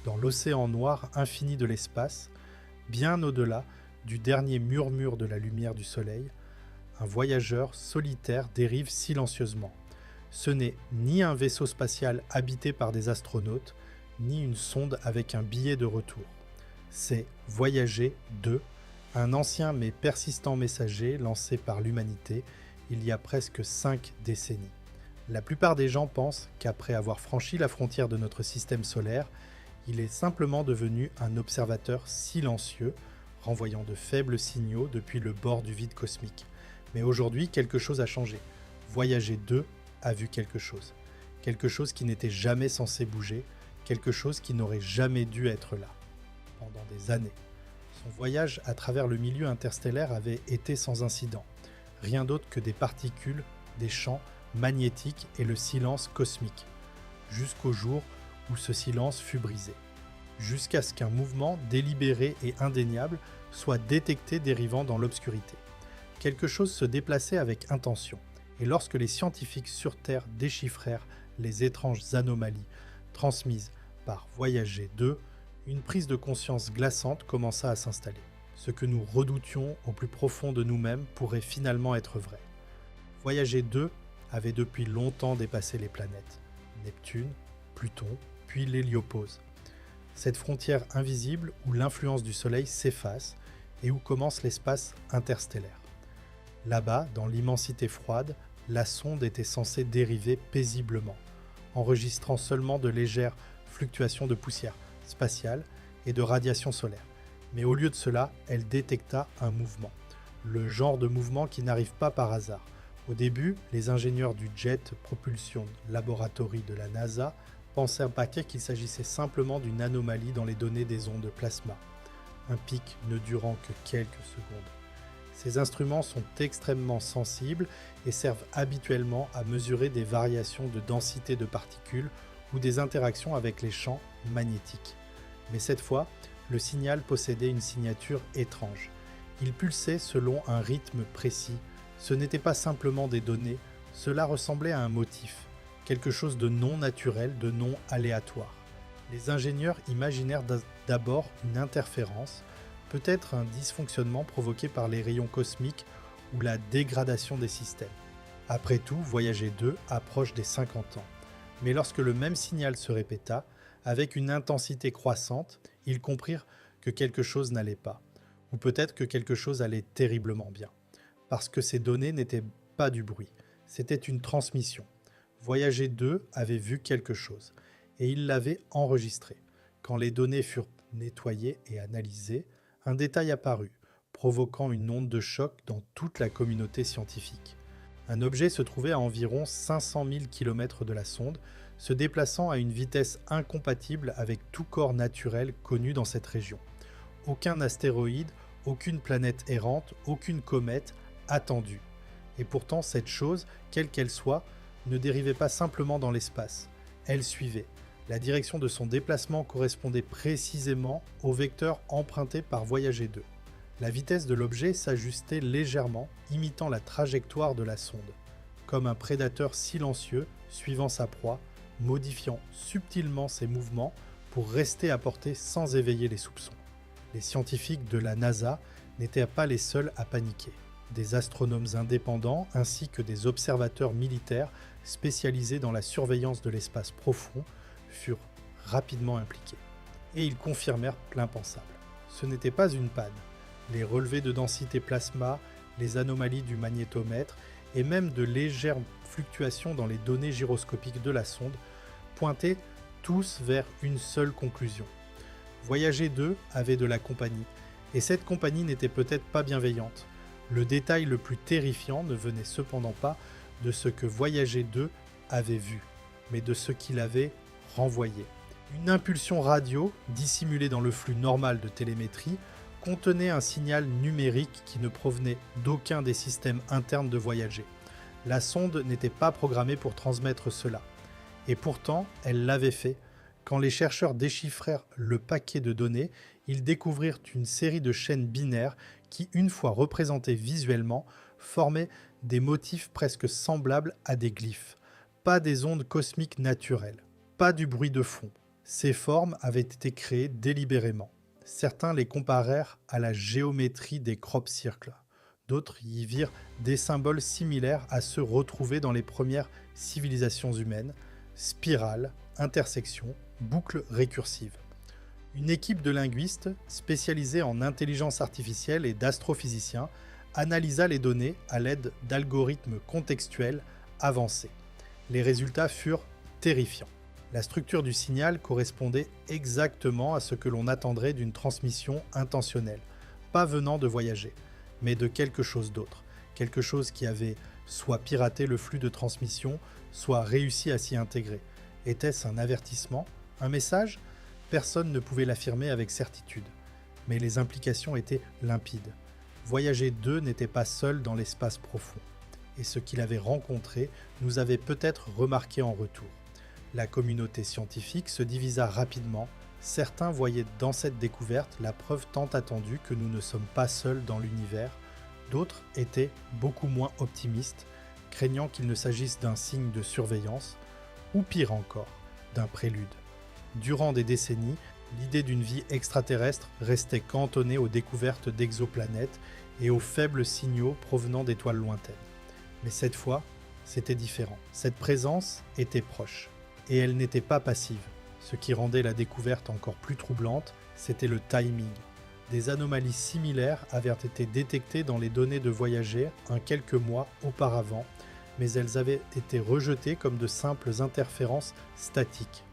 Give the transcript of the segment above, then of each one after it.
dans l'océan noir infini de l'espace, bien au-delà du dernier murmure de la lumière du soleil, un voyageur solitaire dérive silencieusement. Ce n'est ni un vaisseau spatial habité par des astronautes, ni une sonde avec un billet de retour. C'est Voyager 2, un ancien mais persistant messager lancé par l'humanité il y a presque 5 décennies. La plupart des gens pensent qu'après avoir franchi la frontière de notre système solaire, il est simplement devenu un observateur silencieux, renvoyant de faibles signaux depuis le bord du vide cosmique. Mais aujourd'hui, quelque chose a changé. Voyager 2 a vu quelque chose. Quelque chose qui n'était jamais censé bouger, quelque chose qui n'aurait jamais dû être là. Pendant des années. Son voyage à travers le milieu interstellaire avait été sans incident. Rien d'autre que des particules, des champs magnétiques et le silence cosmique. Jusqu'au jour où ce silence fut brisé. Jusqu'à ce qu'un mouvement délibéré et indéniable soit détecté dérivant dans l'obscurité. Quelque chose se déplaçait avec intention. Et lorsque les scientifiques sur Terre déchiffrèrent les étranges anomalies transmises par Voyager 2, une prise de conscience glaçante commença à s'installer. Ce que nous redoutions au plus profond de nous-mêmes pourrait finalement être vrai. Voyager 2 avait depuis longtemps dépassé les planètes. Neptune, Pluton, puis l'héliopause. Cette frontière invisible où l'influence du Soleil s'efface et où commence l'espace interstellaire. Là-bas, dans l'immensité froide, la sonde était censée dériver paisiblement, enregistrant seulement de légères fluctuations de poussière spatiale et de radiation solaire. Mais au lieu de cela, elle détecta un mouvement. Le genre de mouvement qui n'arrive pas par hasard. Au début, les ingénieurs du Jet Propulsion Laboratory de la NASA pensèrent qu'il s'agissait simplement d'une anomalie dans les données des ondes de plasma, un pic ne durant que quelques secondes. Ces instruments sont extrêmement sensibles et servent habituellement à mesurer des variations de densité de particules ou des interactions avec les champs magnétiques. Mais cette fois, le signal possédait une signature étrange. Il pulsait selon un rythme précis. Ce n'était pas simplement des données, cela ressemblait à un motif, quelque chose de non naturel, de non aléatoire. Les ingénieurs imaginèrent d'abord une interférence, peut-être un dysfonctionnement provoqué par les rayons cosmiques ou la dégradation des systèmes. Après tout, Voyager 2 approche des 50 ans. Mais lorsque le même signal se répéta, avec une intensité croissante, ils comprirent que quelque chose n'allait pas, ou peut-être que quelque chose allait terriblement bien. Parce que ces données n'étaient pas du bruit, c'était une transmission. Voyager 2 avait vu quelque chose, et il l'avait enregistré. Quand les données furent nettoyées et analysées, un détail apparut, provoquant une onde de choc dans toute la communauté scientifique. Un objet se trouvait à environ 500 000 km de la sonde, se déplaçant à une vitesse incompatible avec tout corps naturel connu dans cette région. Aucun astéroïde, aucune planète errante, aucune comète attendue. Et pourtant, cette chose, quelle qu'elle soit, ne dérivait pas simplement dans l'espace. Elle suivait. La direction de son déplacement correspondait précisément au vecteur emprunté par Voyager 2. La vitesse de l'objet s'ajustait légèrement, imitant la trajectoire de la sonde, comme un prédateur silencieux suivant sa proie, modifiant subtilement ses mouvements pour rester à portée sans éveiller les soupçons. Les scientifiques de la NASA n'étaient pas les seuls à paniquer. Des astronomes indépendants ainsi que des observateurs militaires spécialisés dans la surveillance de l'espace profond furent rapidement impliqués. Et ils confirmèrent l'impensable. Ce n'était pas une panne. Les relevés de densité plasma, les anomalies du magnétomètre et même de légères fluctuations dans les données gyroscopiques de la sonde pointaient tous vers une seule conclusion. Voyager 2 avait de la compagnie, et cette compagnie n'était peut-être pas bienveillante. Le détail le plus terrifiant ne venait cependant pas de ce que Voyager 2 avait vu, mais de ce qu'il avait renvoyé. Une impulsion radio, dissimulée dans le flux normal de télémétrie, contenait un signal numérique qui ne provenait d'aucun des systèmes internes de Voyager. La sonde n'était pas programmée pour transmettre cela. Et pourtant, elle l'avait fait. Quand les chercheurs déchiffrèrent le paquet de données, ils découvrirent une série de chaînes binaires qui, une fois représentées visuellement, formaient des motifs presque semblables à des glyphes. Pas des ondes cosmiques naturelles, pas du bruit de fond, Ces formes avaient été créées délibérément. Certains les comparèrent à la géométrie des crop circles. D'autres y virent des symboles similaires à ceux retrouvés dans les premières civilisations humaines, spirales, intersections, boucles récursives. Une équipe de linguistes spécialisés en intelligence artificielle et d'astrophysiciens analysa les données à l'aide d'algorithmes contextuels avancés. Les résultats furent terrifiants. La structure du signal correspondait exactement à ce que l'on attendrait d'une transmission intentionnelle, pas venant de voyagers, mais de quelque chose d'autre, quelque chose qui avait soit piraté le flux de transmission, soit réussi à s'y intégrer. Était-ce un avertissement? Un message? Personne ne pouvait l'affirmer avec certitude, mais les implications étaient limpides. Voyager 2 n'était pas seul dans l'espace profond, et ce qu'il avait rencontré nous avait peut-être remarqué en retour. La communauté scientifique se divisa rapidement. Certains voyaient dans cette découverte la preuve tant attendue que nous ne sommes pas seuls dans l'univers. D'autres étaient beaucoup moins optimistes, craignant qu'il ne s'agisse d'un signe de surveillance, ou pire encore, d'un prélude. Durant des décennies, l'idée d'une vie extraterrestre restait cantonnée aux découvertes d'exoplanètes et aux faibles signaux provenant d'étoiles lointaines. Mais cette fois, c'était différent. Cette présence était proche. Et elle n'était pas passive. Ce qui rendait la découverte encore plus troublante, c'était le timing. Des anomalies similaires avaient été détectées dans les données de voyageurs quelques mois auparavant, mais elles avaient été rejetées comme de simples interférences statiques.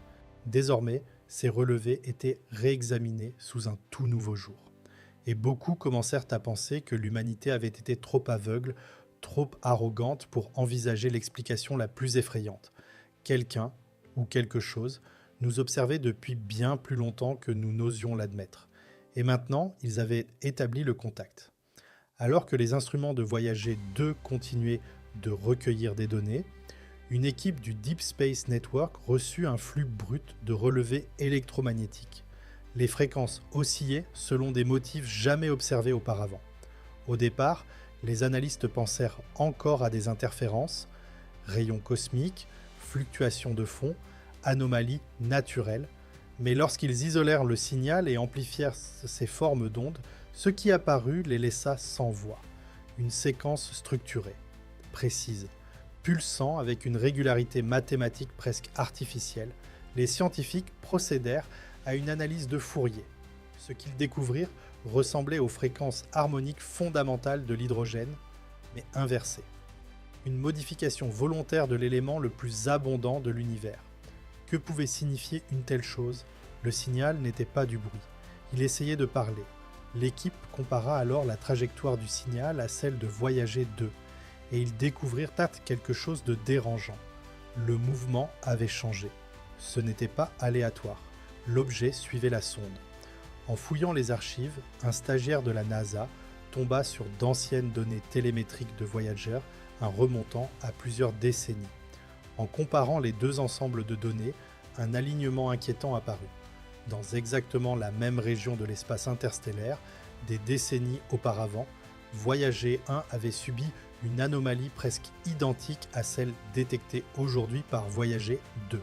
Désormais, ces relevés étaient réexaminés sous un tout nouveau jour. Et beaucoup commencèrent à penser que l'humanité avait été trop aveugle, trop arrogante pour envisager l'explication la plus effrayante. Quelqu'un, ou quelque chose, nous observait depuis bien plus longtemps que nous n'osions l'admettre. Et maintenant, ils avaient établi le contact. Alors que les instruments de Voyager 2 continuaient de recueillir des données, une équipe du Deep Space Network reçut un flux brut de relevés électromagnétiques. Les fréquences oscillaient selon des motifs jamais observés auparavant. Au départ, les analystes pensèrent encore à des interférences, rayons cosmiques, fluctuations de fond, anomalies naturelles, mais lorsqu'ils isolèrent le signal et amplifièrent ces formes d'ondes, ce qui apparut les laissa sans voix. Une séquence structurée, précise, pulsant avec une régularité mathématique presque artificielle, les scientifiques procédèrent à une analyse de Fourier. Ce qu'ils découvrirent ressemblait aux fréquences harmoniques fondamentales de l'hydrogène, mais inversées. Une modification volontaire de l'élément le plus abondant de l'univers. Que pouvait signifier une telle chose? Le signal n'était pas du bruit. Il essayait de parler. L'équipe compara alors la trajectoire du signal à celle de Voyager 2, et ils découvrirent quelque chose de dérangeant. Le mouvement avait changé. Ce n'était pas aléatoire. L'objet suivait la sonde. En fouillant les archives, un stagiaire de la NASA tomba sur d'anciennes données télémétriques de Voyager, remontant à plusieurs décennies. En comparant les deux ensembles de données, un alignement inquiétant apparut. Dans exactement la même région de l'espace interstellaire, des décennies auparavant, Voyager 1 avait subi une anomalie presque identique à celle détectée aujourd'hui par Voyager 2.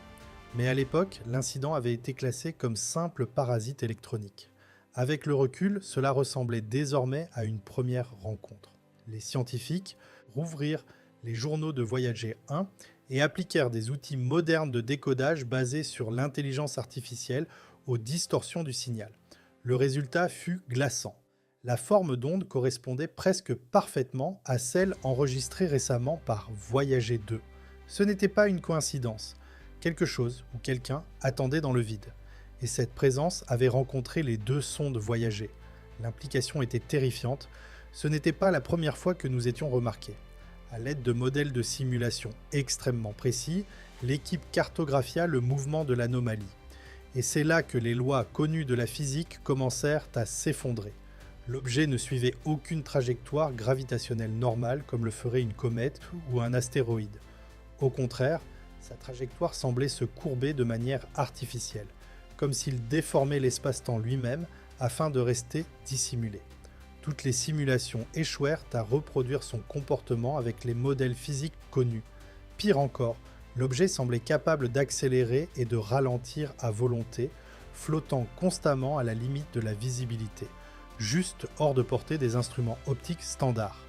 Mais à l'époque, l'incident avait été classé comme simple parasite électronique. Avec le recul, cela ressemblait désormais à une première rencontre. Les scientifiques rouvrirent les journaux de Voyager 1 et appliquèrent des outils modernes de décodage basés sur l'intelligence artificielle aux distorsions du signal. Le résultat fut glaçant. La forme d'onde correspondait presque parfaitement à celle enregistrée récemment par Voyager 2. Ce n'était pas une coïncidence. Quelque chose ou quelqu'un attendait dans le vide. Et cette présence avait rencontré les deux sondes Voyager. L'implication était terrifiante. Ce n'était pas la première fois que nous étions remarqués. À l'aide de modèles de simulation extrêmement précis, l'équipe cartographia le mouvement de l'anomalie. Et c'est là que les lois connues de la physique commencèrent à s'effondrer. L'objet ne suivait aucune trajectoire gravitationnelle normale comme le ferait une comète ou un astéroïde. Au contraire, sa trajectoire semblait se courber de manière artificielle, comme s'il déformait l'espace-temps lui-même afin de rester dissimulé. Toutes les simulations échouèrent à reproduire son comportement avec les modèles physiques connus. Pire encore, L'objet semblait capable d'accélérer et de ralentir à volonté, flottant constamment à la limite de la visibilité, juste hors de portée des instruments optiques standards.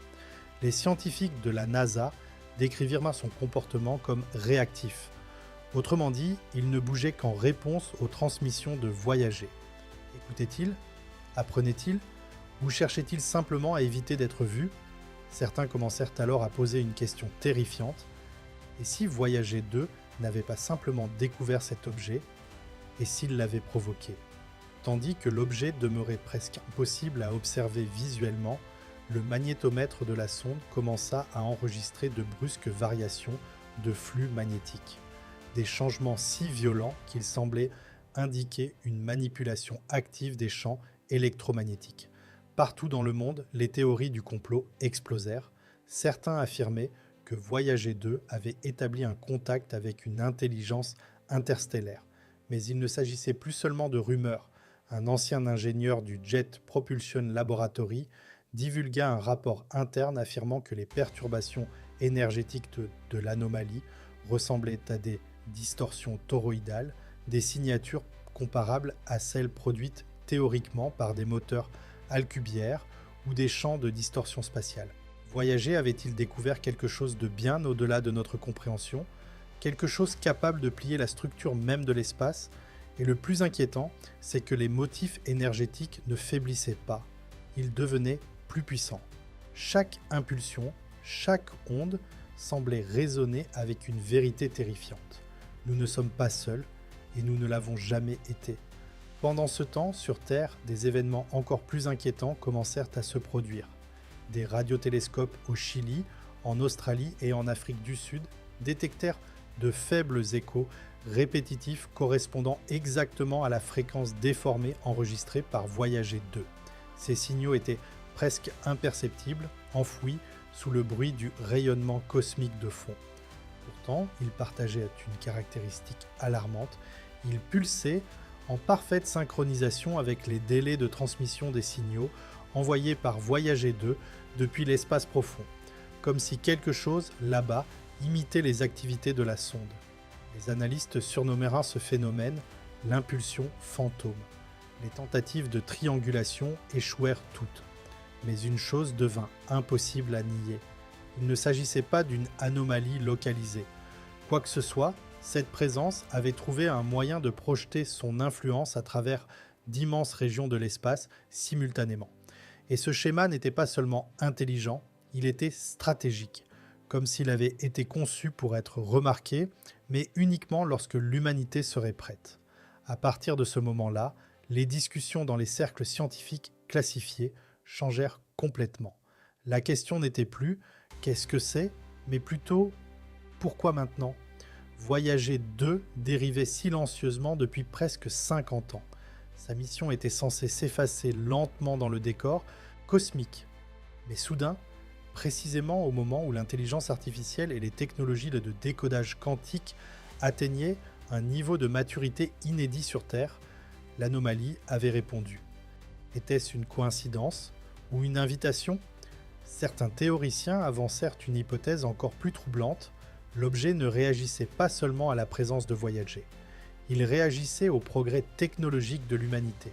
Les scientifiques de la NASA décrivirent son comportement comme réactif. Autrement dit, il ne bougeait qu'en réponse aux transmissions de voyagers. Écoutait-il? Apprenait-il? Ou cherchait-il simplement à éviter d'être vu? Certains commencèrent alors à poser une question terrifiante. Et si Voyager 2 n'avait pas simplement découvert cet objet, et s'il l'avait provoqué? Tandis que l'objet demeurait presque impossible à observer visuellement, le magnétomètre de la sonde commença à enregistrer de brusques variations de flux magnétique. Des changements si violents qu'ils semblaient indiquer une manipulation active des champs électromagnétiques. Partout dans le monde, les théories du complot explosèrent. Certains affirmaient que Voyager 2 avait établi un contact avec une intelligence interstellaire. Mais il ne s'agissait plus seulement de rumeurs. Un ancien ingénieur du Jet Propulsion Laboratory divulgua un rapport interne affirmant que les perturbations énergétiques de l'anomalie ressemblaient à des distorsions toroïdales, des signatures comparables à celles produites théoriquement par des moteurs Alcubierre ou des champs de distorsion spatiale. Voyager avait-il découvert quelque chose de bien au-delà de notre compréhension, quelque chose capable de plier la structure même de l'espace? Et le plus inquiétant, c'est que les motifs énergétiques ne faiblissaient pas, ils devenaient plus puissants. Chaque impulsion, chaque onde semblait résonner avec une vérité terrifiante. Nous ne sommes pas seuls et nous ne l'avons jamais été. Pendant ce temps, sur Terre, des événements encore plus inquiétants commencèrent à se produire. Des radiotélescopes au Chili, en Australie et en Afrique du Sud détectèrent de faibles échos répétitifs correspondant exactement à la fréquence déformée enregistrée par Voyager 2. Ces signaux étaient presque imperceptibles, enfouis sous le bruit du rayonnement cosmique de fond. Pourtant, ils partageaient une caractéristique alarmante, ils pulsaient en parfaite synchronisation avec les délais de transmission des signaux envoyés par Voyager 2 depuis l'espace profond, comme si quelque chose, là-bas, imitait les activités de la sonde. Les analystes surnommèrent ce phénomène l'impulsion fantôme. Les tentatives de triangulation échouèrent toutes. Mais une chose devint impossible à nier. Il ne s'agissait pas d'une anomalie localisée. Quoi que ce soit, cette présence avait trouvé un moyen de projeter son influence à travers d'immenses régions de l'espace simultanément. Et ce schéma n'était pas seulement intelligent, il était stratégique, comme s'il avait été conçu pour être remarqué, mais uniquement lorsque l'humanité serait prête. À partir de ce moment-là, les discussions dans les cercles scientifiques classifiés changèrent complètement. La question n'était plus « qu'est-ce que c'est ?», mais plutôt « pourquoi maintenant ?» Voyager 2 dérivait silencieusement depuis presque 50 ans. Sa mission était censée s'effacer lentement dans le décor cosmique. Mais soudain, précisément au moment où l'intelligence artificielle et les technologies de décodage quantique atteignaient un niveau de maturité inédit sur Terre, l'anomalie avait répondu. Était-ce une coïncidence ou une invitation? Certains théoriciens avancèrent une hypothèse encore plus troublante. L'objet ne réagissait pas seulement à la présence de Voyager. Il réagissait au progrès technologique de l'humanité.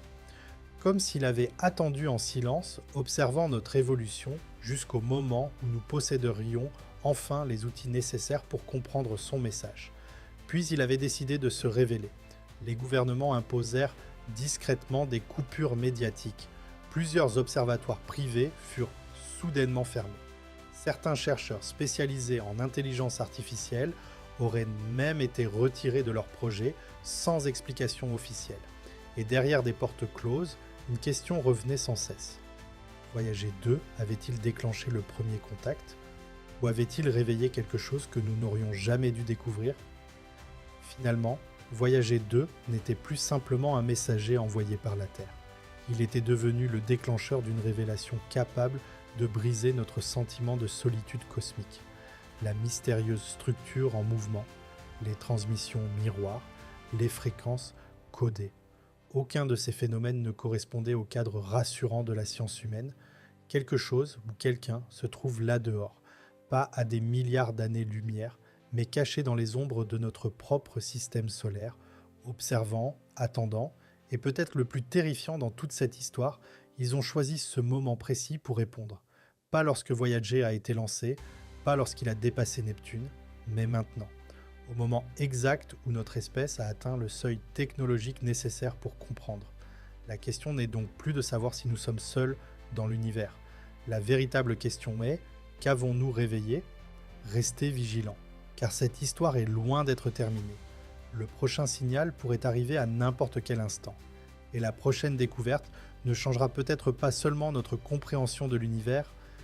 Comme s'il avait attendu en silence, observant notre évolution jusqu'au moment où nous posséderions enfin les outils nécessaires pour comprendre son message. Puis il avait décidé de se révéler. Les gouvernements imposèrent discrètement des coupures médiatiques. Plusieurs observatoires privés furent soudainement fermés. Certains chercheurs spécialisés en intelligence artificielle auraient même été retirés de leurs projets sans explication officielle. Et derrière des portes closes, une question revenait sans cesse. Voyager 2 avait-il déclenché le premier contact? Ou avait-il réveillé quelque chose que nous n'aurions jamais dû découvrir? Finalement, Voyager 2 n'était plus simplement un messager envoyé par la Terre. Il était devenu le déclencheur d'une révélation capable de briser notre sentiment de solitude cosmique. La mystérieuse structure en mouvement, les transmissions miroirs, les fréquences codées. Aucun de ces phénomènes ne correspondait au cadre rassurant de la science humaine. Quelque chose ou quelqu'un se trouve là dehors, pas à des milliards d'années-lumière, mais cachés dans les ombres de notre propre système solaire, observant, attendant, et peut-être le plus terrifiant dans toute cette histoire, ils ont choisi ce moment précis pour répondre. Pas lorsque Voyager a été lancé, pas lorsqu'il a dépassé Neptune, mais maintenant, au moment exact où notre espèce a atteint le seuil technologique nécessaire pour comprendre. La question n'est donc plus de savoir si nous sommes seuls dans l'univers. La véritable question est, qu'avons-nous réveillé ? Restez vigilants, car cette histoire est loin d'être terminée. Le prochain signal pourrait arriver à n'importe quel instant. Et la prochaine découverte ne changera peut-être pas seulement notre compréhension de l'univers,